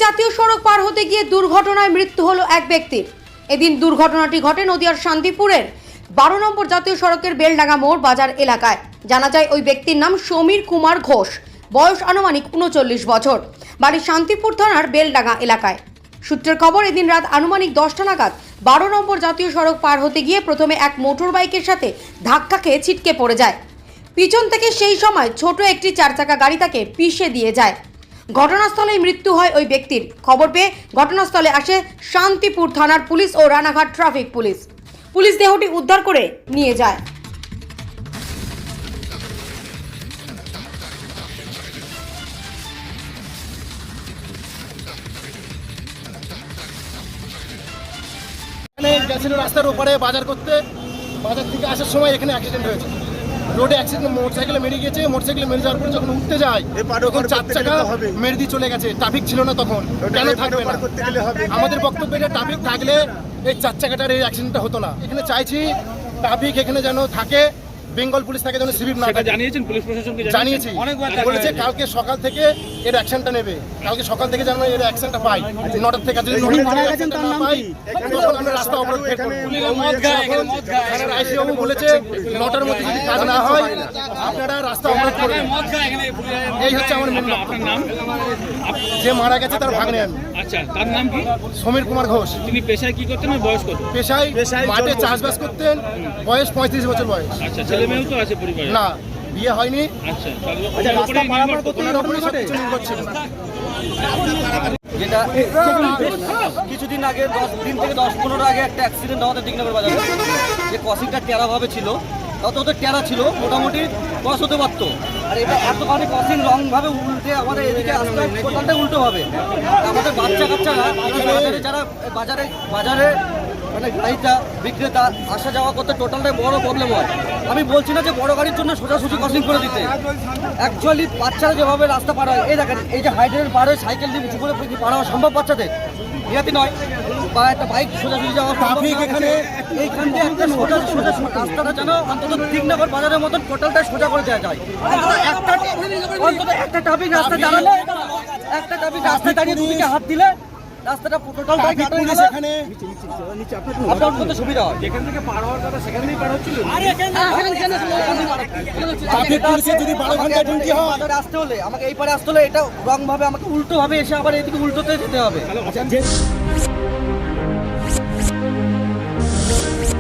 জাতীয় সড়ক পার হতে গিয়ে দুর্ঘটনায় মৃত্যু হলো এক ব্যক্তির। এদিন দুর্ঘটনাটি ঘটে নদিয়ার শান্তিপুরের 12 নম্বর জাতীয় সড়কের বেলডাঙ্গা মোড় বাজার এলাকায়। জানা যায় ওই ব্যক্তির নাম সমীর কুমার ঘোষ, বয়স আনুমানিক 39 বছর, বাড়ি শান্তিপুর থানার বেলডাঙ্গা এলাকায়। সূত্রের খবর, এদিন রাত আনুমানিক 10টা নাগাদ 12 নম্বর জাতীয় সড়ক পার হতে গিয়ে প্রথমে এক মোটর বাইকের সাথে ধাক্কা খেয়ে ছিটকে পড়ে যায়। পিছন থেকে সেই সময় ছোট একটি 4 চাকা গাড়ি তাকে পিষে দিয়ে যায়। ঘটনাস্থলেই মৃত্যু হয় ওই ব্যক্তির। খবর পেয়ে ঘটনাস্থলে আসে শান্তিপুর থানার পুলিশ ও রানাঘাট ট্রাফিক পুলিশ। পুলিশ দেহটি উদ্ধার করে নিয়ে যায়। গেছিল রাস্তার ওপারে বাজার করতে, বাজার থেকে আসার সময় এখানে অ্যাক্সিডেন্ট হয়েছে। রোডে অ্যাক্সিডেন্ট, মোটরসাইকেলে মেরে গিয়েছে। মোটরসাইকেলে মেরে যাওয়ার পরে যখন উঠতে যায় তখন 4 চাকা মেরে দিয়ে চলে গেছে। ট্রাফিক ছিল না তখন, কেন থাকবে না? আমাদের বক্তব্য এটা, ট্রাফিক থাকলে এই 4 চাকাটার এই অ্যাক্সিডেন্টটা হতো না। এখানে চাইছি ট্রাফিক এখানে যেন থাকে, বেঙ্গল পুলিশ থাকে, যেন সিভিক না থাকে। জানিয়েছেন পুলিশ প্রশাসনকে? জানিয়েছি, বলেছে কালকে সকাল থেকে এর অ্যাকশনটা নেবে। কালকে সকাল থেকে যেন এর অ্যাকশনটা পাই। 9টার থেকে যদি না পাই তখন আমরা রাস্তা অবরোধ করব। থানার আইসিবাবু বলেছে 9টার মধ্যে যদি কাজ না হয় আপনারা রাস্তা অবরোধ করবেন। এই হচ্ছে আমার মেন বক্তব্য। যে মারা গেছে তার ভাগ্নে আমি। আচ্ছা, তার নাম কি? সমীর কুমার ঘোষ। তিনি পেশায় কি করতেন, বয়স কত? পেশায় মাঠে চাষবাস করতেন, বয়স 35 বছর বয়স। আচ্ছা, ছেলে মেয়েও তো আছে পরিবারে? না, বিয়ে হয়নি। আচ্ছা, রাস্তা পারাপার করতে নির্ভর ছিল। যেটা কিছুদিন আগে 10 দিন থেকে 10-15 আগে একটা অ্যাক্সিডেন্ট আমাদের দিগনগর বাজারে, যে ক্রসিংটা টেরাভাবে ছিল, তত তো টেরা ছিল, মোটামুটি ক্রস হতে পারতো। আর এটা এতখানি ক্রসিং রংভাবে উল্টে আমাদের এদিকে আসতে টোটালটাই উল্টোভাবে। আমাদের বাচ্চা কাচ্চারা বাজারে, যারা বাজারে মানে গাড়িটা বিক্রেতা আসা যাওয়া করতে টোটালটাই বড় প্রবলেম হয়। আমি বলছি না যে বড় গাড়ির জন্য সোজাসুজি ক্রসিং করে দিতে, অ্যাকচুয়ালি বাচ্চারা যেভাবে রাস্তা পার হয়, এই দেখেন এই যে হাইড্রের পার হয়ে সাইকেল দিয়ে উঁচু করে পার হওয়া সম্ভব বাচ্চাদের, নিরাতি নয়, বা একটা বাইক সোজাসুজি যাওয়া ট্রাফিক এখানে এইখান দিয়ে একটা সোজা রাস্তাটা যেন অন্তত দিগনগর বাজারের মতন টোটালটাই সোজা করে দেওয়া যায়। অন্তত একটা ট্রাফিক রাস্তা দাঁড়ালে, একটা ট্রাফিক রাস্তায় দাঁড়িয়ে দুদিকে হাত দিলে রাস্তাটা টোটালটাই পুলিশ এখানে আপনার করতে সুবিধা হয়। যেখান থেকে পার হওয়ার কথা সেখান থেকেই পার হচ্ছিল। আসতে হলে আমাকে এই পারে আসতে হলে এটা রং ভাবে আমাকে উল্টো ভাবে এসে আবার এদিকে উল্টোতে যেতে হবে।